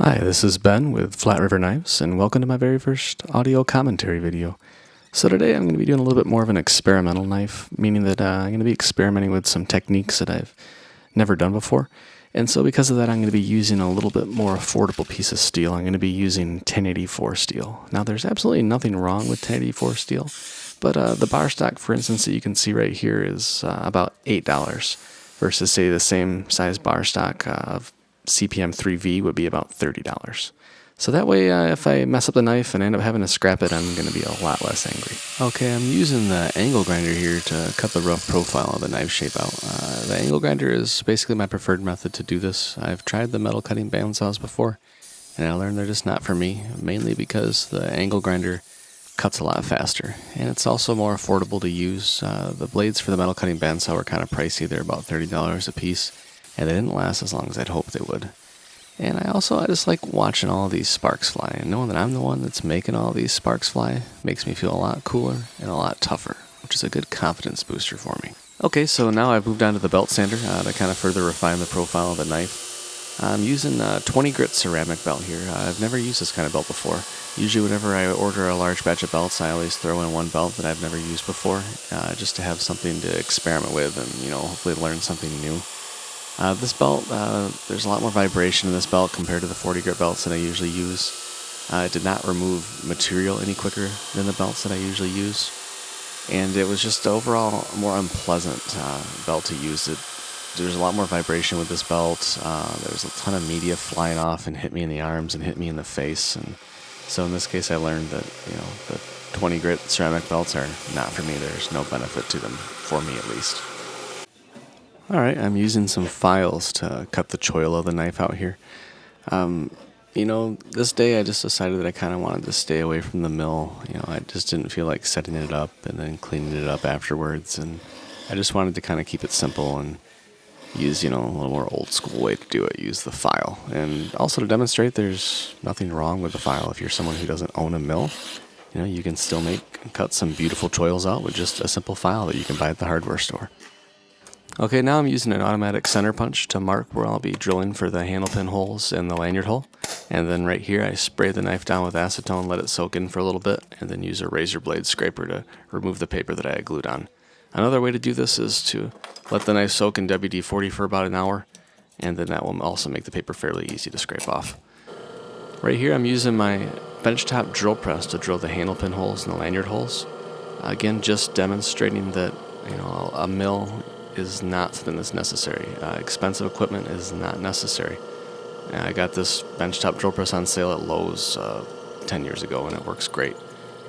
Hi, this is Ben with Flat River Knives, and welcome to my very first audio commentary video. So today I'm going to be doing a little bit more of an experimental knife, meaning that I'm going to be experimenting with some techniques that I've never done before. And so because of that, I'm going to be using a little bit more affordable piece of steel. I'm going to be using 1084 steel. Now, there's absolutely nothing wrong with 1084 steel, but the bar stock, for instance, that you can see right here is about $8 versus, say, the same size bar stock of CPM 3V would be about $30. So that way, if I mess up the knife and end up having to scrap it, I'm going to be a lot less angry. Okay, I'm using the angle grinder here to cut the rough profile of the knife shape out. The angle grinder is basically my preferred method to do this. I've tried the metal cutting bandsaws before, and I learned they're just not for me, mainly because the angle grinder cuts a lot faster, and it's also more affordable to use. The blades for the metal cutting bandsaw were kind of pricey. They're about $30 a piece, and they didn't last as long as I'd hoped they would. And I just like watching all these sparks fly, and knowing that I'm the one that's making all these sparks fly makes me feel a lot cooler and a lot tougher, which is a good confidence booster for me. Okay, so now I've moved on to the belt sander to kind of further refine the profile of the knife. I'm using a 20 grit ceramic belt here. I've never used this kind of belt before. Usually whenever I order a large batch of belts, I always throw in one belt that I've never used before, just to have something to experiment with and, hopefully learn something new. This belt, there's a lot more vibration in this belt compared to the 40 grit belts that I usually use. It did not remove material any quicker than the belts that I usually use. And it was just overall a more unpleasant belt to use. There's a lot more vibration with this belt. There's a ton of media flying off and hit me in the arms and hit me in the face. And so in this case I learned that, the 20 grit ceramic belts are not for me. There's no benefit to them, for me at least. Alright, I'm using some files to cut the choil of the knife out here. This day I just decided that I kind of wanted to stay away from the mill. I just didn't feel like setting it up and then cleaning it up afterwards. And I just wanted to kind of keep it simple and use, a little more old school way to do it. Use the file. And also to demonstrate there's nothing wrong with the file. If you're someone who doesn't own a mill, you can still cut some beautiful choils out with just a simple file that you can buy at the hardware store. Okay, now I'm using an automatic center punch to mark where I'll be drilling for the handle pin holes and the lanyard hole. And then right here I spray the knife down with acetone, let it soak in for a little bit, and then use a razor blade scraper to remove the paper that I had glued on. Another way to do this is to let the knife soak in WD-40 for about an hour, and then that will also make the paper fairly easy to scrape off. Right here I'm using my benchtop drill press to drill the handle pin holes and the lanyard holes. Again, just demonstrating that, a mill is not something that's necessary. Expensive equipment is not necessary. I got this benchtop drill press on sale at Lowe's 10 years ago, and it works great.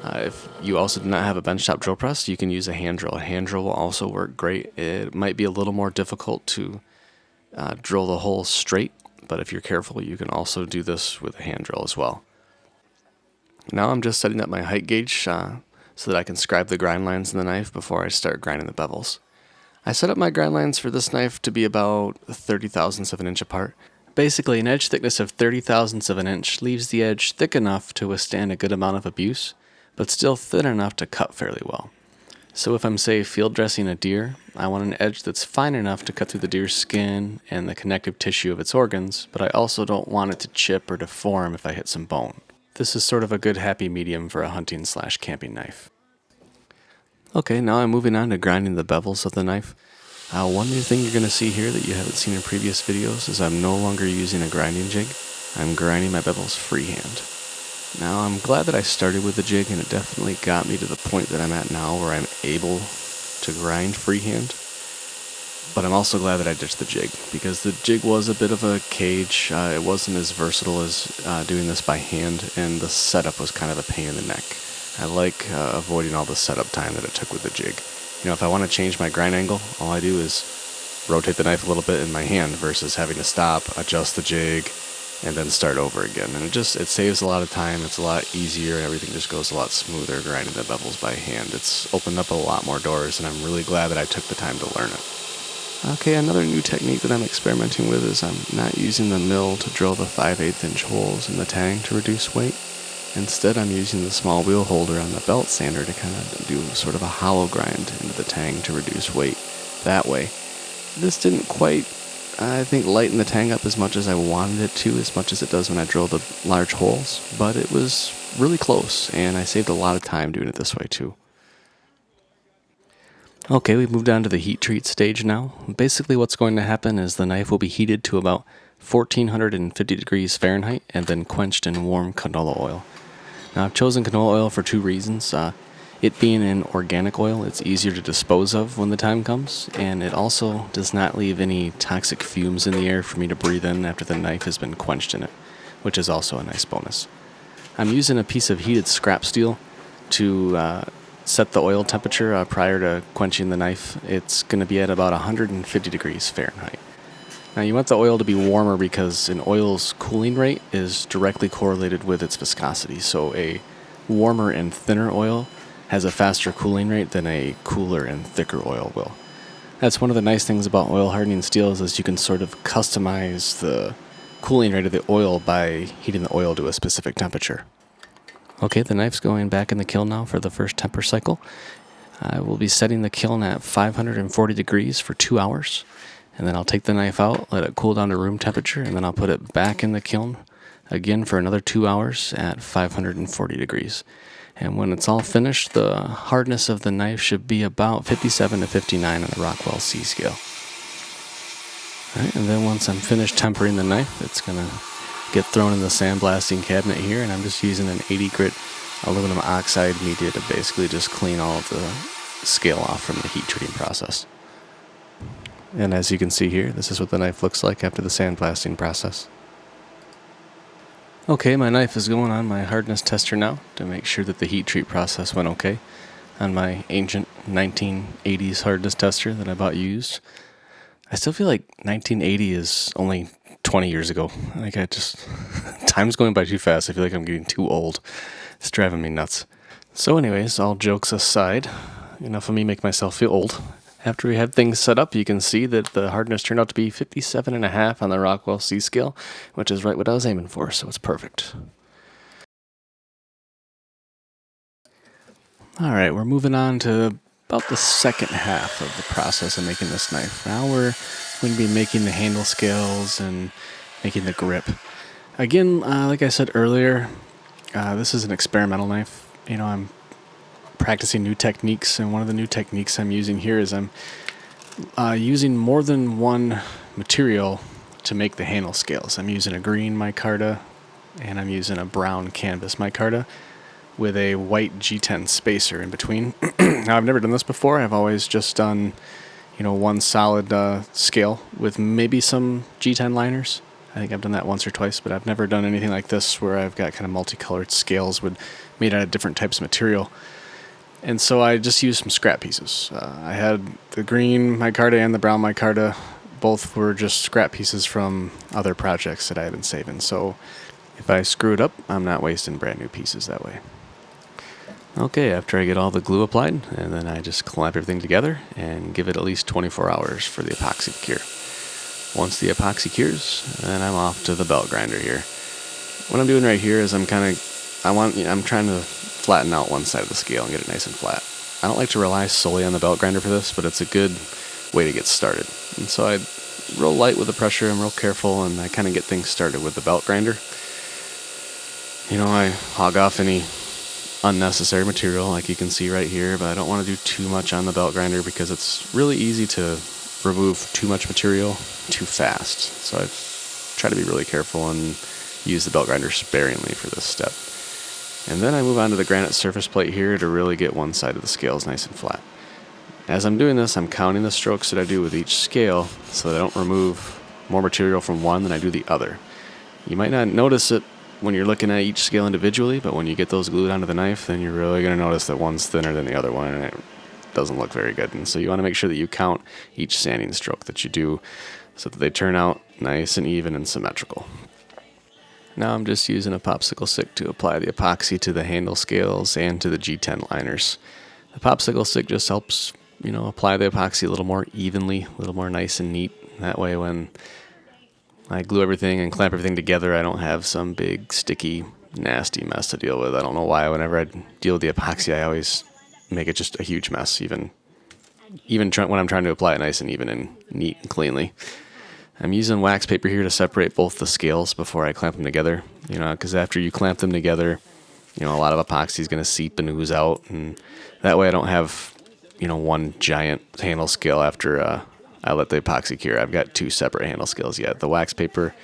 If you also do not have a benchtop drill press, you can use a hand drill. A hand drill will also work great. It might be a little more difficult to drill the hole straight, but if you're careful, you can also do this with a hand drill as well. Now I'm just setting up my height gauge so that I can scribe the grind lines in the knife before I start grinding the bevels. I set up my grind lines for this knife to be about 30 thousandths of an inch apart. Basically, an edge thickness of 30 thousandths of an inch leaves the edge thick enough to withstand a good amount of abuse, but still thin enough to cut fairly well. So if I'm, say, field dressing a deer, I want an edge that's fine enough to cut through the deer's skin and the connective tissue of its organs, but I also don't want it to chip or deform if I hit some bone. This is sort of a good happy medium for a hunting/camping knife. Okay, now I'm moving on to grinding the bevels of the knife. One new thing you're going to see here that you haven't seen in previous videos is I'm no longer using a grinding jig. I'm grinding my bevels freehand. Now, I'm glad that I started with the jig, and it definitely got me to the point that I'm at now where I'm able to grind freehand. But I'm also glad that I ditched the jig, because the jig was a bit of a cage. It wasn't as versatile as doing this by hand, and the setup was kind of a pain in the neck. I like avoiding all the setup time that it took with the jig. If I want to change my grind angle, all I do is rotate the knife a little bit in my hand versus having to stop, adjust the jig, and then start over again. And it saves a lot of time. It's a lot easier, and everything just goes a lot smoother grinding the bevels by hand. It's opened up a lot more doors, and I'm really glad that I took the time to learn it. Okay, another new technique that I'm experimenting with is I'm not using the mill to drill the 5/8 inch holes in the tang to reduce weight. Instead, I'm using the small wheel holder on the belt sander to kind of do sort of a hollow grind into the tang to reduce weight that way. This didn't quite I think, lighten the tang up as much as I wanted it to, as much as it does when I drill the large holes, but it was really close, and I saved a lot of time doing it this way too. Okay, we've moved on to the heat treat stage now. Basically what's going to happen is the knife will be heated to about 1450 degrees Fahrenheit and then quenched in warm canola oil. Now I've chosen canola oil for two reasons. It being an organic oil, it's easier to dispose of when the time comes, and it also does not leave any toxic fumes in the air for me to breathe in after the knife has been quenched in it, which is also a nice bonus. I'm using a piece of heated scrap steel to set the oil temperature prior to quenching the knife. It's going to be at about 150 degrees Fahrenheit. Now you want the oil to be warmer because an oil's cooling rate is directly correlated with its viscosity, so a warmer and thinner oil has a faster cooling rate than a cooler and thicker oil will. That's one of the nice things about oil hardening steels is you can sort of customize the cooling rate of the oil by heating the oil to a specific temperature. Okay, the knife's going back in the kiln now for the first temper cycle. I will be setting the kiln at 540 degrees for 2 hours, and then I'll take the knife out, let it cool down to room temperature, and then I'll put it back in the kiln again for another 2 hours at 540 degrees. And when it's all finished, the hardness of the knife should be about 57 to 59 on the Rockwell C scale. Alright, and then once I'm finished tempering the knife, it's going to get thrown in the sandblasting cabinet here, and I'm just using an 80 grit aluminum oxide media to basically just clean all of the scale off from the heat treating process. And as you can see here, this is what the knife looks like after the sandblasting process. Okay, my knife is going on my hardness tester now to make sure that the heat treat process went okay on my ancient 1980s hardness tester that I bought used. I still feel like 1980 is only 20 years ago. Like time's going by too fast. I feel like I'm getting too old. It's driving me nuts. So anyways, all jokes aside, enough of me make myself feel old. After we had things set up, you can see that the hardness turned out to be 57.5 on the Rockwell C scale, which is right what I was aiming for, so it's perfect. Alright, we're moving on to about the second half of the process of making this knife. Now we're going to be making the handle scales and making the grip. Again, like I said earlier, this is an experimental knife. I'm practicing new techniques, and one of the new techniques I'm using here is I'm using more than one material to make the handle scales. I'm using a green micarta and I'm using a brown canvas micarta with a white G10 spacer in between. Now I've never done this before. I've always just done one solid scale with maybe some G10 liners. I think I've done that once or twice, but I've never done anything like this where I've got kind of multicolored scales made out of different types of material. And so I just used some scrap pieces. I had the green micarta and the brown micarta. Both were just scrap pieces from other projects that I had been saving. So if I screw it up, I'm not wasting brand new pieces that way. Okay, after I get all the glue applied, and then I just clamp everything together and give it at least 24 hours for the epoxy to cure. Once the epoxy cures, then I'm off to the belt grinder here. What I'm doing right here is I'm trying to flatten out one side of the scale and get it nice and flat. I don't like to rely solely on the belt grinder for this, but it's a good way to get started. And so I real light with the pressure, I'm real careful, and I kind of get things started with the belt grinder. I hog off any unnecessary material like you can see right here, but I don't want to do too much on the belt grinder because it's really easy to remove too much material too fast. So I try to be really careful and use the belt grinder sparingly for this step. And then I move on to the granite surface plate here to really get one side of the scales nice and flat. As I'm doing this, I'm counting the strokes that I do with each scale so that I don't remove more material from one than I do the other. You might not notice it when you're looking at each scale individually, but when you get those glued onto the knife, then you're really going to notice that one's thinner than the other one, and it doesn't look very good. And so you want to make sure that you count each sanding stroke that you do so that they turn out nice and even and symmetrical. Now I'm just using a popsicle stick to apply the epoxy to the handle scales and to the G10 liners. The popsicle stick just helps, apply the epoxy a little more evenly, a little more nice and neat. That way when I glue everything and clamp everything together, I don't have some big, sticky, nasty mess to deal with. I don't know why. Whenever I deal with the epoxy, I always make it just a huge mess, even when I'm trying to apply it nice and even and neat and cleanly. I'm using wax paper here to separate both the scales before I clamp them together, because after you clamp them together, a lot of epoxy is going to seep and ooze out, and that way I don't have, one giant handle scale after I let the epoxy cure. I've got two separate handle scales yet. The wax paper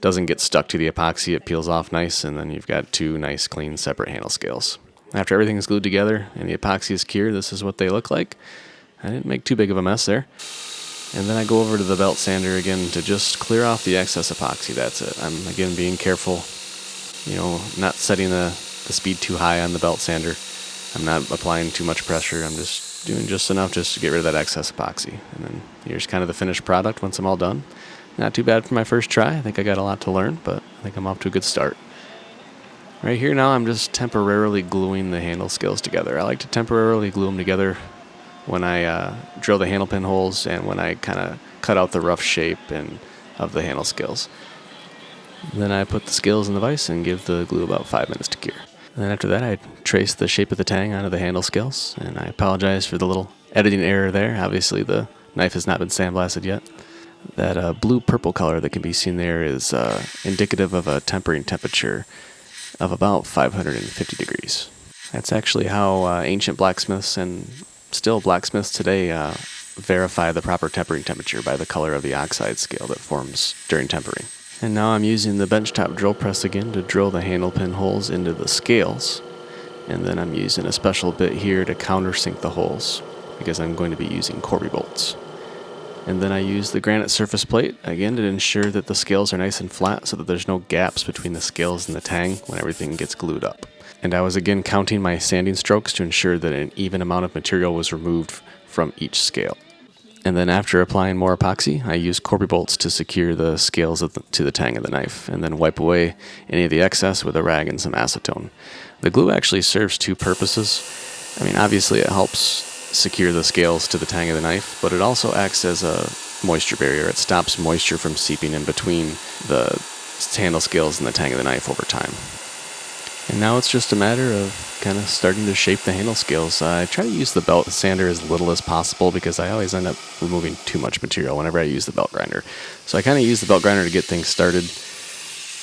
doesn't get stuck to the epoxy, it peels off nice, and then you've got two nice, clean, separate handle scales. After everything is glued together and the epoxy is cured, this is what they look like. I didn't make too big of a mess there. And then I go over to the belt sander again to just clear off the excess epoxy. That's it. I'm, again, being careful, not setting the speed too high on the belt sander. I'm not applying too much pressure. I'm just doing just enough just to get rid of that excess epoxy. And then here's kind of the finished product once I'm all done. Not too bad for my first try. I think I got a lot to learn, but I think I'm off to a good start. Right here now, I'm just temporarily gluing the handle scales together. I like to temporarily glue them together when I drill the handle pin holes and when I kind of cut out the rough shape of the handle scales. Then I put the scales in the vise and give the glue about 5 minutes to cure. And then after that, I trace the shape of the tang onto the handle scales, and I apologize for the little editing error there. Obviously, the knife has not been sandblasted yet. That blue-purple color that can be seen there is indicative of a tempering temperature of about 550 degrees. That's actually how ancient blacksmiths and still blacksmiths today verify the proper tempering temperature by the color of the oxide scale that forms during tempering. And now I'm using the benchtop drill press again to drill the handle pin holes into the scales. And then I'm using a special bit here to countersink the holes because I'm going to be using Corby bolts. And then I use the granite surface plate again to ensure that the scales are nice and flat so that there's no gaps between the scales and the tang when everything gets glued up. And I was again counting my sanding strokes to ensure that an even amount of material was removed from each scale. And then after applying more epoxy, I use Corby bolts to secure the scales to the tang of the knife, and then wipe away any of the excess with a rag and some acetone. The glue actually serves two purposes. I mean, obviously it helps secure the scales to the tang of the knife, but it also acts as a moisture barrier. It stops moisture from seeping in between the handle scales and the tang of the knife over time. And now it's just a matter of kind of starting to shape the handle scales. I try to use the belt sander as little as possible because I always end up removing too much material whenever I use the belt grinder. So I kind of use the belt grinder to get things started.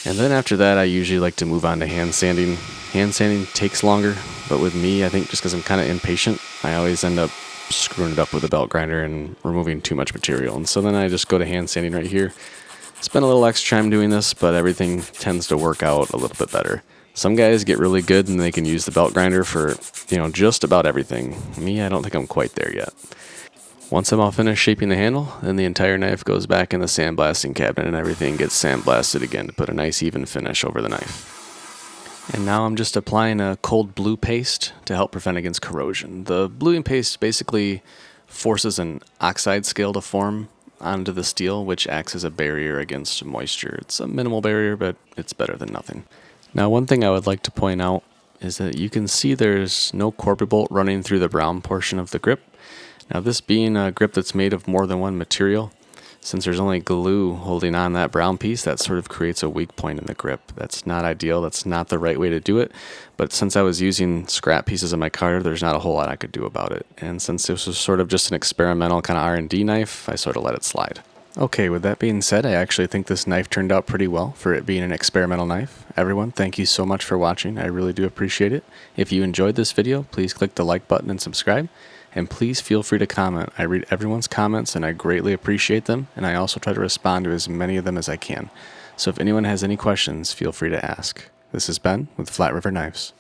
And then after that, I usually like to move on to hand sanding. Hand sanding takes longer, but with me, I think just because I'm kind of impatient, I always end up screwing it up with the belt grinder and removing too much material. And so then I just go to hand sanding right here. Spend a little extra time doing this, but everything tends to work out a little bit better. Some guys get really good and they can use the belt grinder for, just about everything. Me, I don't think I'm quite there yet. Once I'm all finished shaping the handle, then the entire knife goes back in the sandblasting cabinet and everything gets sandblasted again to put a nice even finish over the knife. And now I'm just applying a cold blue paste to help prevent against corrosion. The bluing paste basically forces an oxide scale to form onto the steel, which acts as a barrier against moisture. It's a minimal barrier, but it's better than nothing. Now, one thing I would like to point out is that you can see there's no Corby bolt running through the brown portion of the grip. Now, this being a grip that's made of more than one material, since there's only glue holding on that brown piece, that sort of creates a weak point in the grip. That's not ideal. That's not the right way to do it. But since I was using scrap pieces of micarta, there's not a whole lot I could do about it. And since this was sort of just an experimental kind of R&D knife, I sort of let it slide. Okay, with that being said, I actually think this knife turned out pretty well for it being an experimental knife. Everyone, thank you so much for watching. I really do appreciate it. If you enjoyed this video, please click the like button and subscribe. And please feel free to comment. I read everyone's comments and I greatly appreciate them. And I also try to respond to as many of them as I can. So if anyone has any questions, feel free to ask. This is Ben with Flat River Knives.